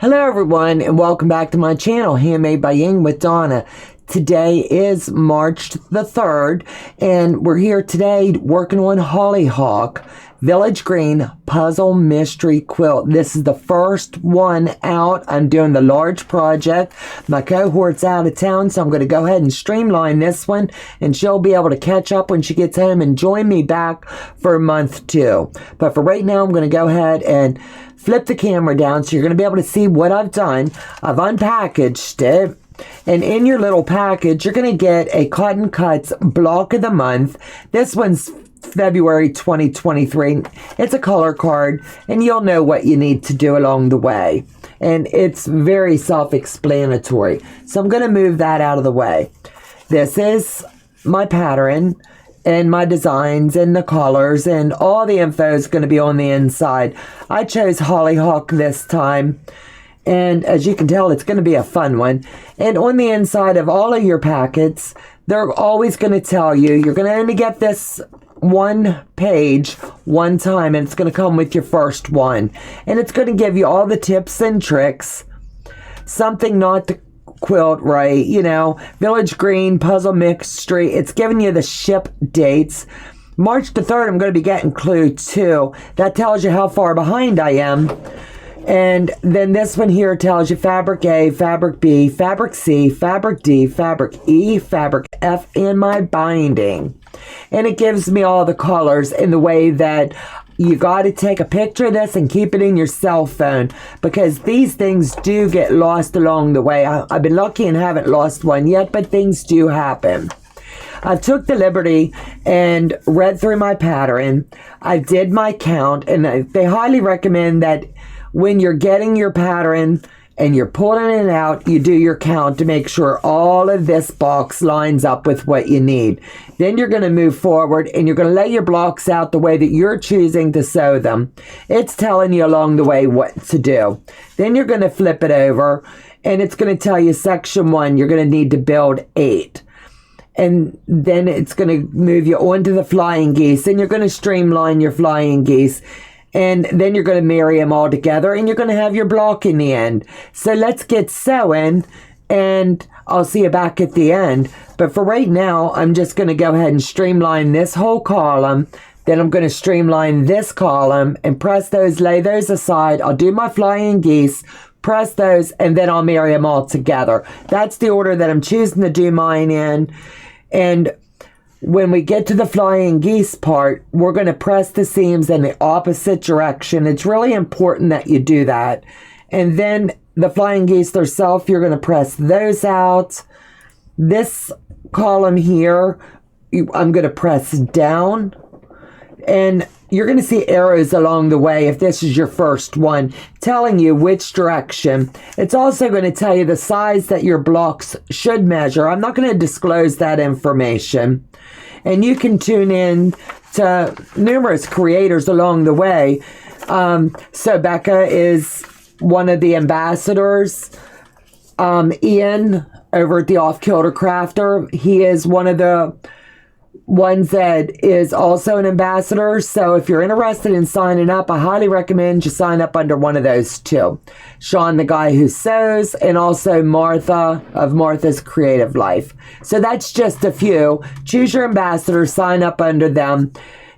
Hello everyone and welcome back to my channel, Handmade by Ying with Donna. Today is March the 3rd and we're here today working on Hollyhock Village Green Puzzle Mystery Quilt. This is the first one out. I'm doing the large project. My cohort's out of town, so I'm going to go ahead and streamline this one and she'll be able to catch up when she gets home and join me back for month 2. But for right now, I'm going to go ahead and flip the camera down so you're going to be able to see what I've done. I've unpackaged it. And in your little package, you're going to get a Cotton Cuts block of the month. This one's February 2023. It's a color card, and you'll know what you need to do along the way. And it's very self-explanatory. So I'm going to move that out of the way. This is my pattern and my designs and the colors, and all the info is going to be on the inside. I chose Hollyhock this time. And as you can tell, it's going to be a fun one. And on the inside of all of your packets, they're always going to tell you, you're going to only get this one page one time, and it's going to come with your first one. And it's going to give you all the tips and tricks, something not to quilt right, you know, Village Green, Puzzle Mystery. It's giving you the ship dates. March the 3rd, I'm going to be getting Clue 2. That tells you how far behind I am. And then this one here tells you Fabric A, Fabric B, Fabric C, Fabric D, Fabric E, Fabric F, and my binding. And it gives me all the colors in the way that you got to take a picture of this and keep it in your cell phone, because these things do get lost along the way. I've been lucky and haven't lost one yet, but things do happen. I took the liberty and read through my pattern. I did my count, and they highly recommend that when you're getting your pattern and you're pulling it out, you do your count to make sure all of this box lines up with what you need. Then you're going to move forward and you're going to lay your blocks out the way that you're choosing to sew them. It's telling you along the way what to do. Then you're going to flip it over and it's going to tell you section 1, you're going to need to build 8. And then it's going to move you onto the flying geese, and you're going to streamline your flying geese. And then you're going to marry them all together and you're going to have your block in the end. So let's get sewing and I'll see you back at the end. But for right now, I'm just going to go ahead and streamline this whole column. Then I'm going to streamline this column and press those, lay those aside. I'll do my flying geese, press those, and then I'll marry them all together. That's the order that I'm choosing to do mine in. And when we get to the flying geese part, we're going to press the seams in the opposite direction. It's really important that you do that. And then the flying geese themselves, you're going to press those out. This column here, I'm going to press down. And you're going to see arrows along the way if this is your first one, telling you which direction. It's also going to tell you the size that your blocks should measure. I'm not going to disclose that information. And you can tune in to numerous creators along the way. So Becca is one of the ambassadors. Ian over at the Off Kilter Crafter, he is one of the ones that is also an ambassador. So if you're interested in signing up, I highly recommend you sign up under one of those two. Sean, the guy who sews, and also Martha of Martha's Creative Life. So that's just a few. Choose your ambassador, sign up under them.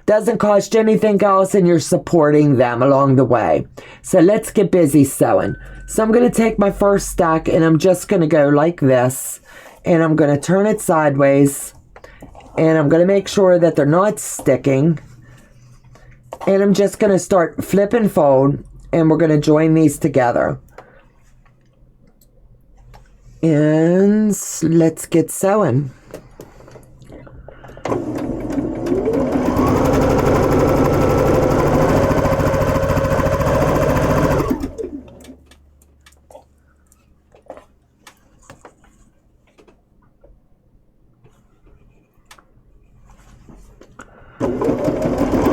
Doesn't cost you anything else, and you're supporting them along the way. So let's get busy sewing. So I'm going to take my first stack and I'm just going to go like this, and I'm going to turn it sideways. And I'm going to make sure that they're not sticking. And I'm just going to start flip and fold. And we're going to join these together. And let's get sewing.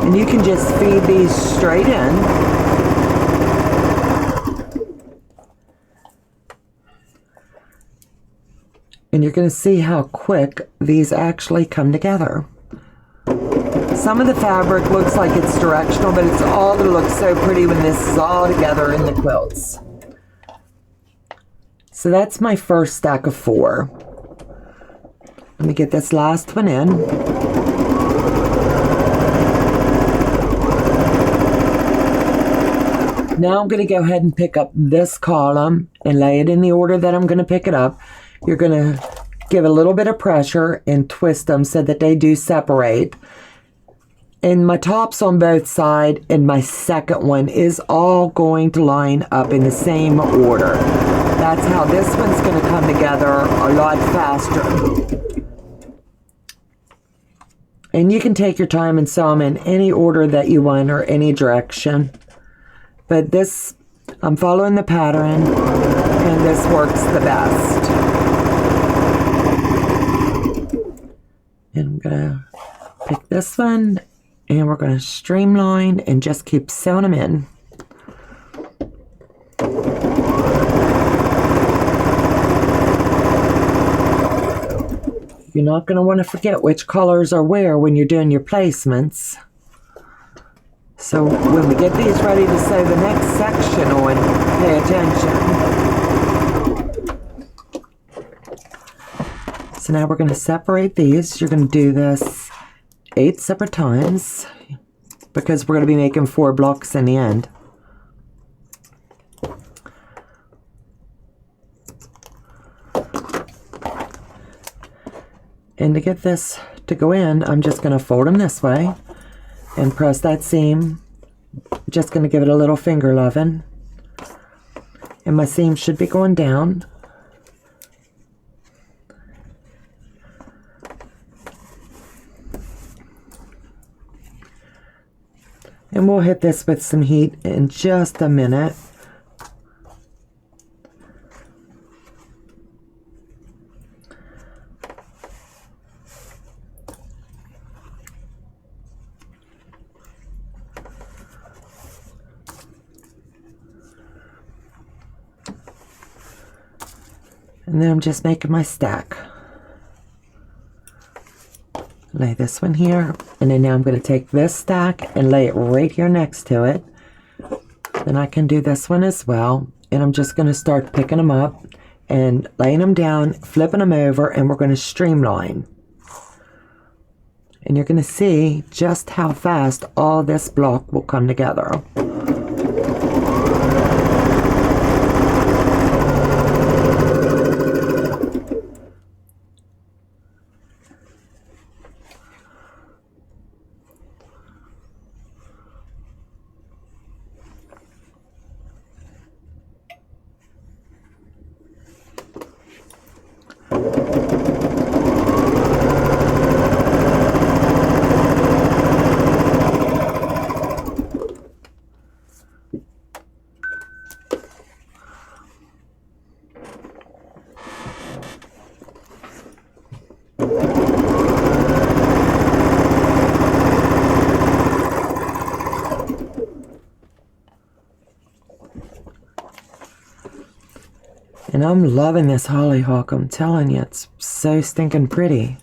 And you can just feed these straight in. And you're going to see how quick these actually come together. Some of the fabric looks like it's directional, but it's all going to look so pretty when this is all together in the quilts. So that's my first stack of 4. Let me get this last one in. Now I'm going to go ahead and pick up this column and lay it in the order that I'm going to pick it up. You're going to give a little bit of pressure and twist them so that they do separate. And my tops on both sides and my second one is all going to line up in the same order. That's how this one's going to come together a lot faster. And you can take your time and sew them in any order that you want or any direction. But this, I'm following the pattern, and this works the best. And I'm going to pick this one, and we're going to streamline and just keep sewing them in. You're not going to want to forget which colors are where when you're doing your placements. So when we get these ready to sew the next section on, pay attention. So now we're going to separate these. You're going to do this 8 separate times because we're going to be making 4 blocks in the end. And to get this to go in, I'm just going to fold them this way and press that seam. Just going to give it a little finger loving. And my seam should be going down. And we'll hit this with some heat in just a minute. And then I'm just making my stack. Lay this one here, and then now I'm going to take this stack and lay it right here next to it. Then I can do this one as well, and I'm just going to start picking them up and laying them down, flipping them over, and we're going to streamline. And you're going to see just how fast all this block will come together. And I'm loving this hollyhock. I'm telling you, it's so stinking pretty.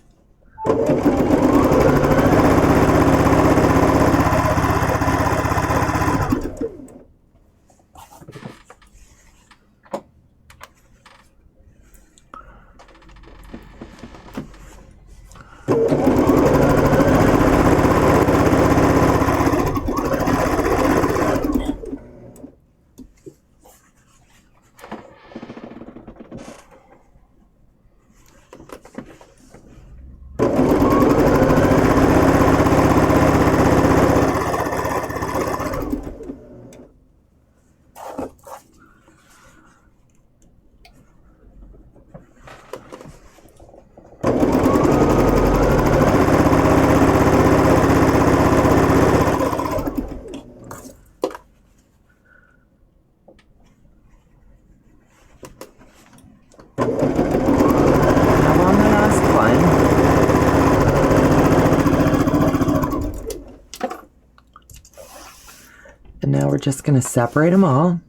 And now we're just going to separate them all.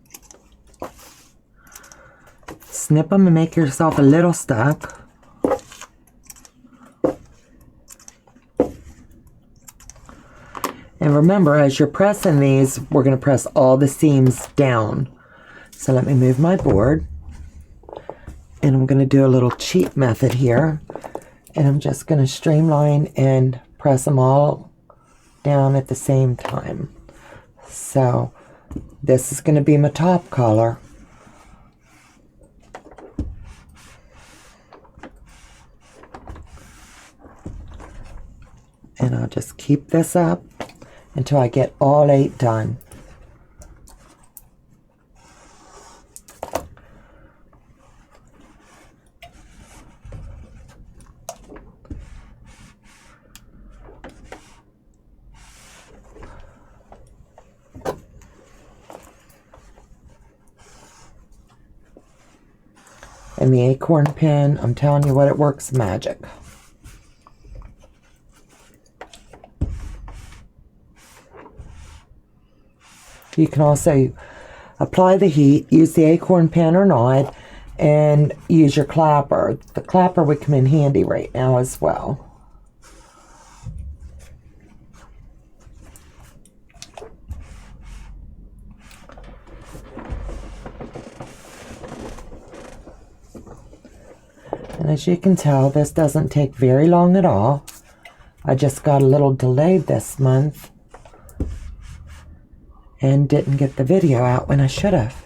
Snip them and make yourself a little stack. And remember, as you're pressing these, we're going to press all the seams down. So let me move my board. And I'm going to do a little cheat method here. And I'm just going to streamline and press them all down at the same time. So this is going to be my top color. And I'll just keep this up until I get all 8 done. And the acorn pen, I'm telling you what, it works magic. You can also apply the heat, use the acorn pen or not, and use your clapper. The clapper would come in handy right now as well. And as you can tell, this doesn't take very long at all. I just got a little delayed this month and didn't get the video out when I should have.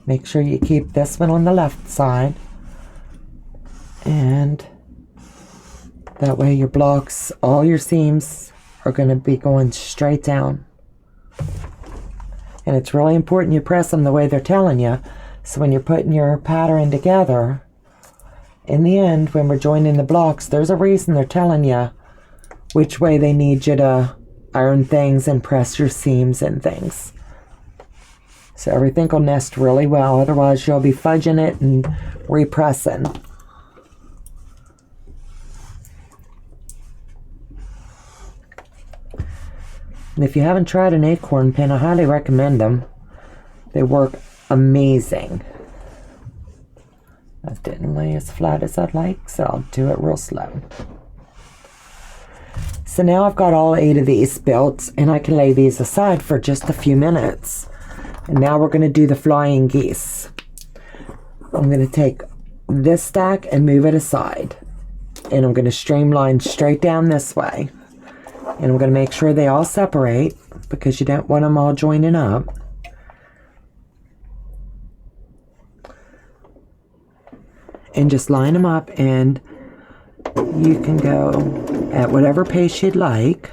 Make sure you keep this one on the left side, and that way your blocks, all your seams are going to be going straight down. And it's really important you press them the way they're telling you, so when you're putting your pattern together, in the end, when we're joining the blocks, there's a reason they're telling you which way they need you to iron things and press your seams and things. So everything will nest really well, otherwise you'll be fudging it and repressing. And if you haven't tried an acorn pen, I highly recommend them. They work amazing. I didn't lay as flat as I'd like, so I'll do it real slow. So now I've got all 8 of these built, and I can lay these aside for just a few minutes. And now we're going to do the flying geese. I'm going to take this stack and move it aside. And I'm going to streamline straight down this way. And I'm going to make sure they all separate, because you don't want them all joining up. And just line them up, and you can go at whatever pace you'd like.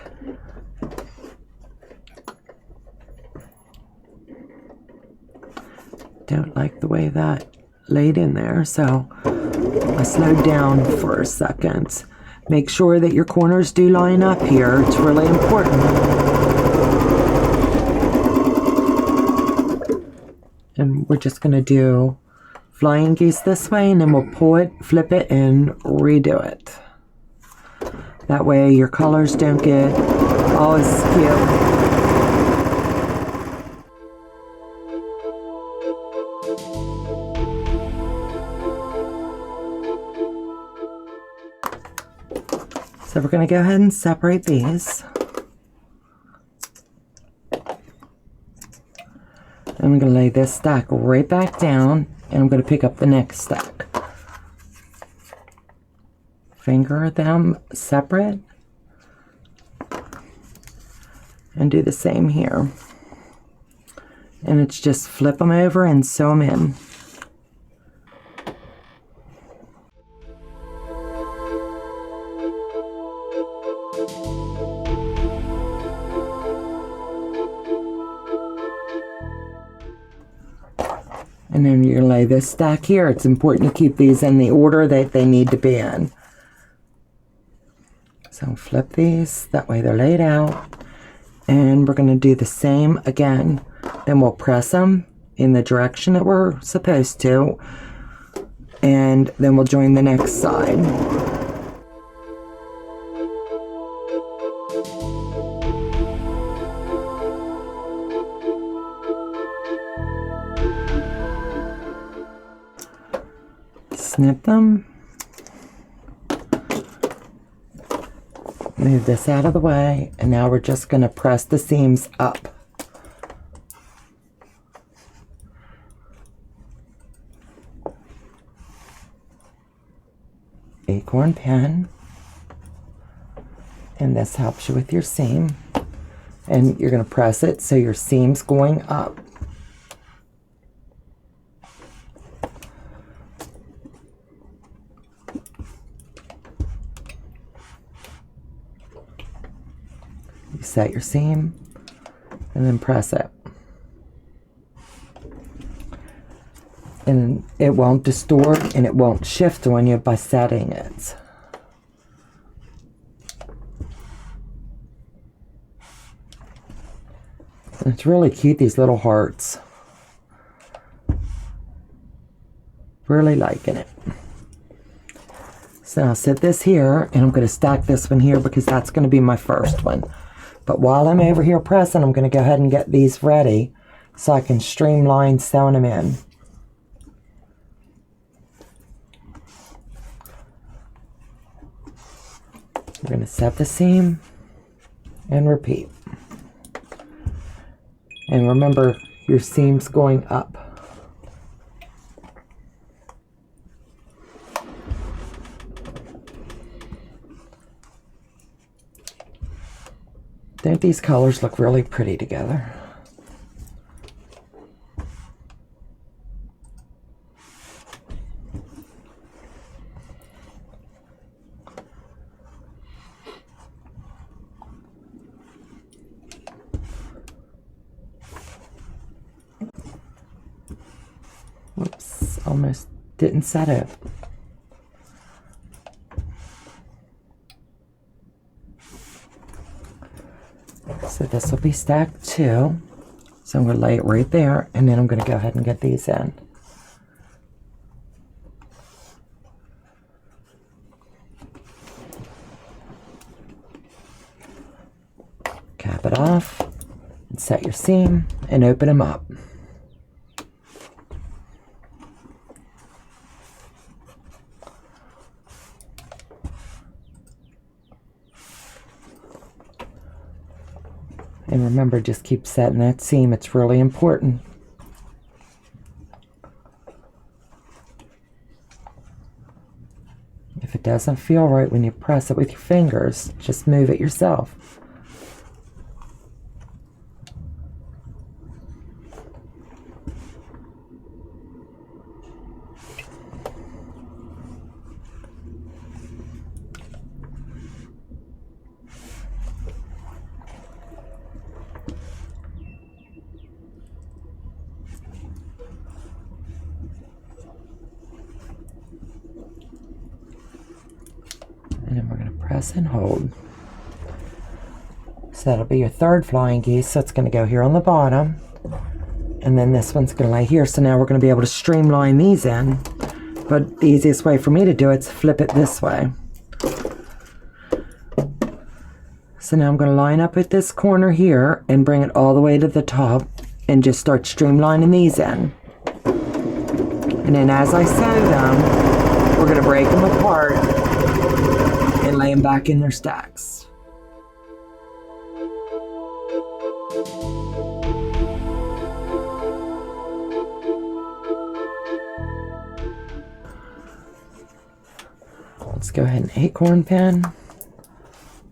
Don't like the way that laid in there, so I slowed down for a second. Make sure that your corners do line up here. It's really important. And we're just going to do flying geese this way, and then we'll pull it, flip it, and redo it. That way your colors don't get all askew. So we're going to go ahead and separate these. I'm going to lay this stack right back down, and I'm going to pick up the next stack. Finger them separate, and do the same here. And it's just flip them over and sew them in. And then you're going to lay this stack here. It's important to keep these in the order that they need to be in. So flip these, that way they're laid out. And we're going to do the same again. Then we'll press them in the direction that we're supposed to. And then we'll join the next side. Snip them. Move this out of the way, and now we're just going to press the seams up. Acorn pin, and this helps you with your seam, and you're going to press it so your seam's going up. You set your seam and then press it, and it won't distort and it won't shift on you by setting it. And it's really cute, these little hearts. Really liking it. So I'll set this here, and I'm going to stack this one here because that's going to be my first one. But while I'm over here pressing, I'm going to go ahead and get these ready so I can streamline sewing them in. We're going to set the seam and repeat. And remember, your seam's going up. Don't these colors look really pretty together? Whoops, almost didn't set it. So this will be stacked too. So I'm going to lay it right there, and then I'm going to go ahead and get these in. Cap it off, and set your seam, and open them up. And remember, just keep setting that seam. It's really important. If it doesn't feel right when you press it with your fingers, just move it yourself. And then we're going to press and hold. So that'll be your third flying geese. So it's going to go here on the bottom. And then this one's going to lay here. So now we're going to be able to streamline these in. But the easiest way for me to do it is flip it this way. So now I'm going to line up at this corner here and bring it all the way to the top and just start streamlining these in. And then as I sew them, we're going to break them apart and lay them back in their stacks. Let's go ahead and acorn pin,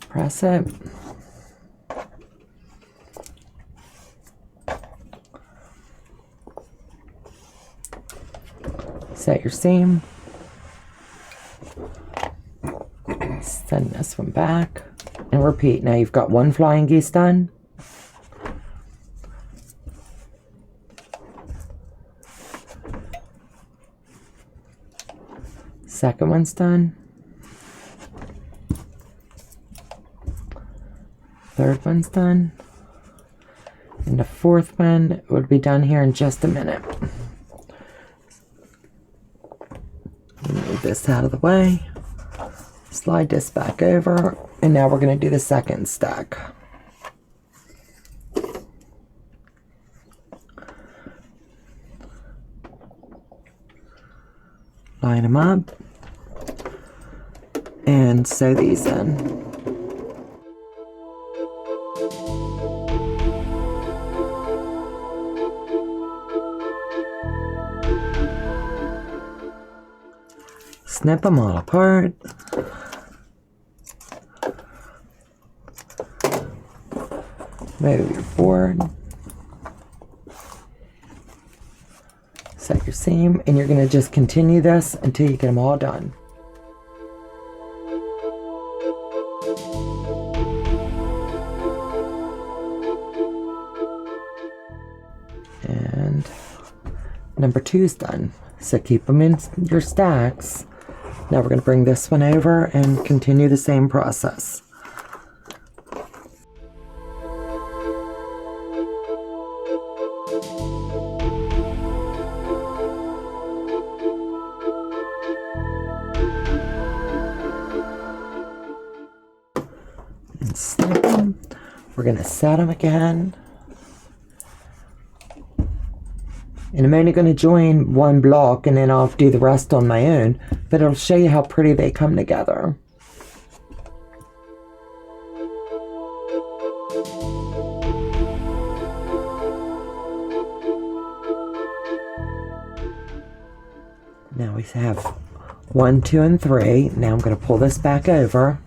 press it. Set your seam. Send this one back and repeat. Now you've got one flying geese done. Second one's done. Third one's done. And the fourth one will be done here in just a minute. Move this out of the way. Slide this back over, and now we're going to do the second stack. Line them up and sew these in. Snip them all apart. Move your board. Set your seam, and you're going to just continue this until you get them all done. And number 2 is done. So keep them in your stacks. Now we're going to bring this one over and continue the same process. And snip them. We're going to set them again. And I'm only going to join one block and then I'll do the rest on my own, but it'll show you how pretty they come together. Now we have 1, 2, and 3. Now I'm going to pull this back over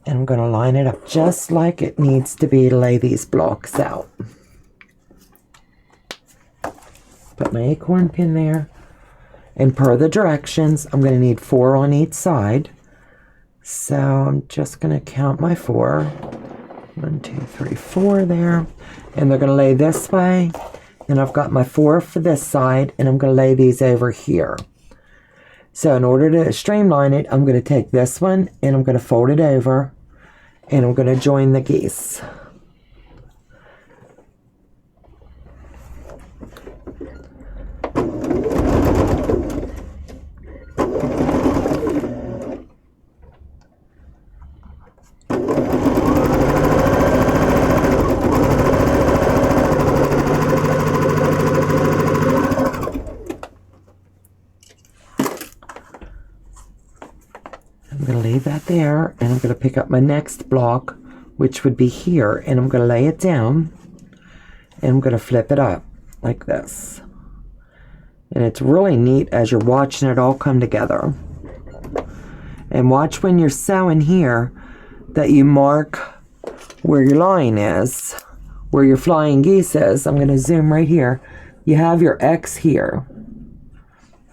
and I'm going to line it up just like it needs to be to lay these blocks out. Put my acorn pin there, and per the directions I'm going to need 4 on each side, so I'm just going to count my 4. 1, 2, 3, 4 there, and they're going to lay this way, and I've got my 4 for this side, and I'm going to lay these over here. So in order to streamline it, I'm going to take this one and I'm going to fold it over, and I'm going to join the geese. I'm going to leave that there, and I'm going to pick up my next block, which would be here, and I'm going to lay it down, and I'm going to flip it up like this. And it's really neat as you're watching it all come together. And watch when you're sewing here that you mark where your line is, where your flying geese is. I'm going to zoom right here. You have your X here.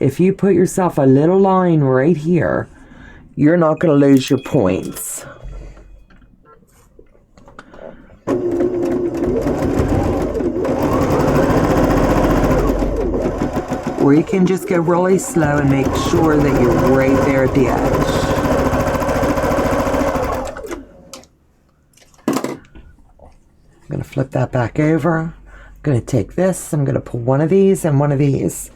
If you put yourself a little line right here, you're not going to lose your points. Or you can just go really slow and make sure that you're right there at the edge. I'm going to flip that back over. I'm going to take this, I'm going to pull one of these and one of these,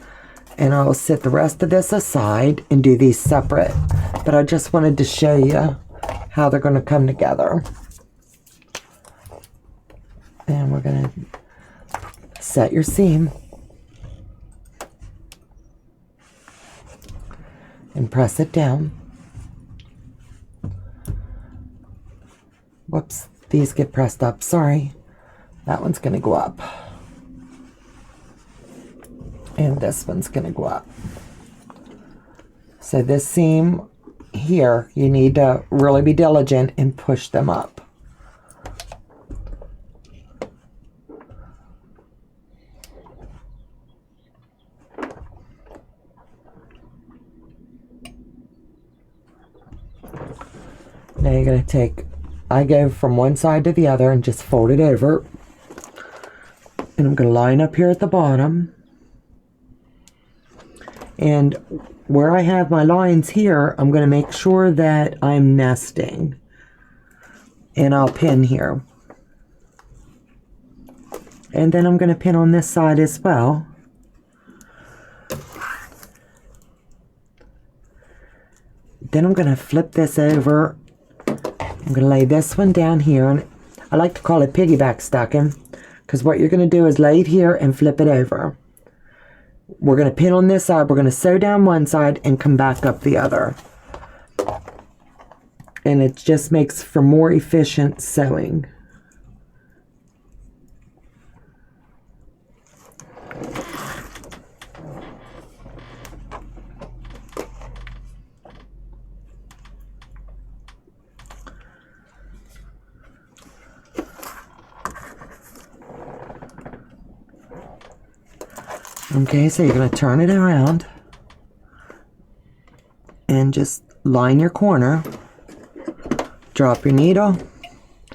and I'll set the rest of this aside and do these separate. But I just wanted to show you how they're going to come together. And we're going to set your seam and press it down. Whoops, these get pressed up, sorry. That one's going to go up. And this one's going to go up. So this seam here, you need to really be diligent and push them up. Now you're going to take, I go from one side to the other and just fold it over. And I'm going to line up here at the bottom. And where I have my lines here, I'm going to make sure that I'm nesting. And I'll pin here. And then I'm going to pin on this side as well. Then I'm going to flip this over. I'm going to lay this one down here. And I like to call it piggyback stacking, because what you're going to do is lay it here and flip it over. We're going to pin on this side, we're going to sew down one side and come back up the other. And it just makes for more efficient sewing. Okay, so you're going to turn it around and just line your corner. Drop your needle,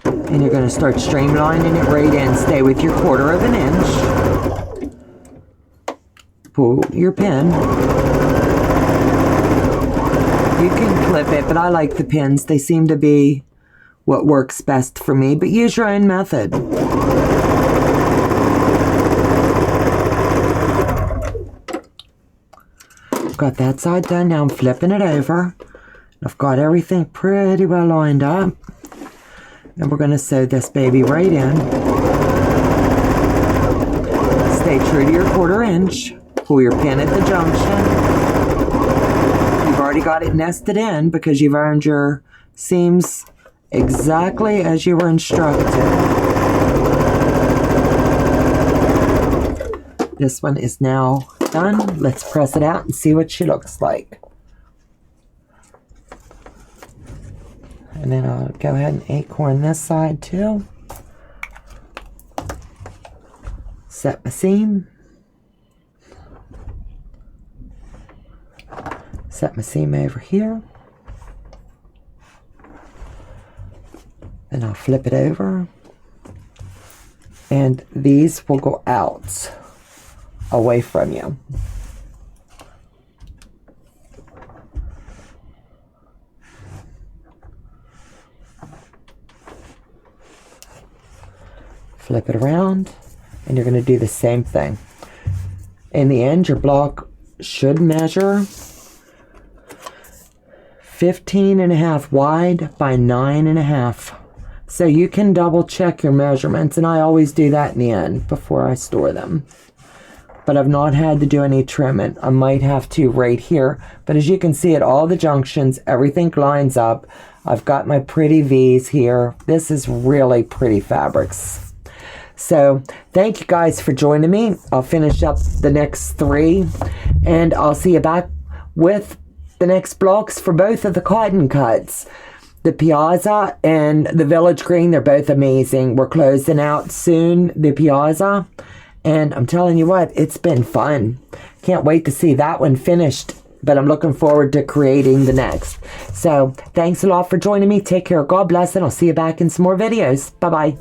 and you're going to start streamlining it right in. Stay with your 1/4 of an inch. Pull your pin. You can clip it, but I like the pins. They seem to be what works best for me, but use your own method. Got that side done. Now I'm flipping it over. I've got everything pretty well lined up. And we're going to sew this baby right in. Stay true to your 1/4 inch. Pull your pin at the junction. You've already got it nested in because you've ironed your seams exactly as you were instructed. This one is now done. Let's press it out and see what she looks like. And then I'll go ahead and acorn this side too. Set my seam. Set my seam over here. Then I'll flip it over. And these will go out away from you. Flip it around, and you're going to do the same thing. In the end, your block should measure 15.5 wide by 9.5. So you can double check your measurements, and I always do that in the end before I store them. But I've not had to do any trimming. I might have to right here, but as you can see at all the junctions, everything lines up. I've got my pretty V's here. This is really pretty fabrics. So thank you guys for joining me. I'll finish up the next 3, and I'll see you back with the next blocks for both of the cotton cuts. The Piazza and the Village Green, they're both amazing. We're closing out soon, the Piazza. And I'm telling you what, it's been fun. Can't wait to see that one finished, but I'm looking forward to creating the next. So thanks a lot for joining me. Take care. God bless, and I'll see you back in some more videos. Bye-bye.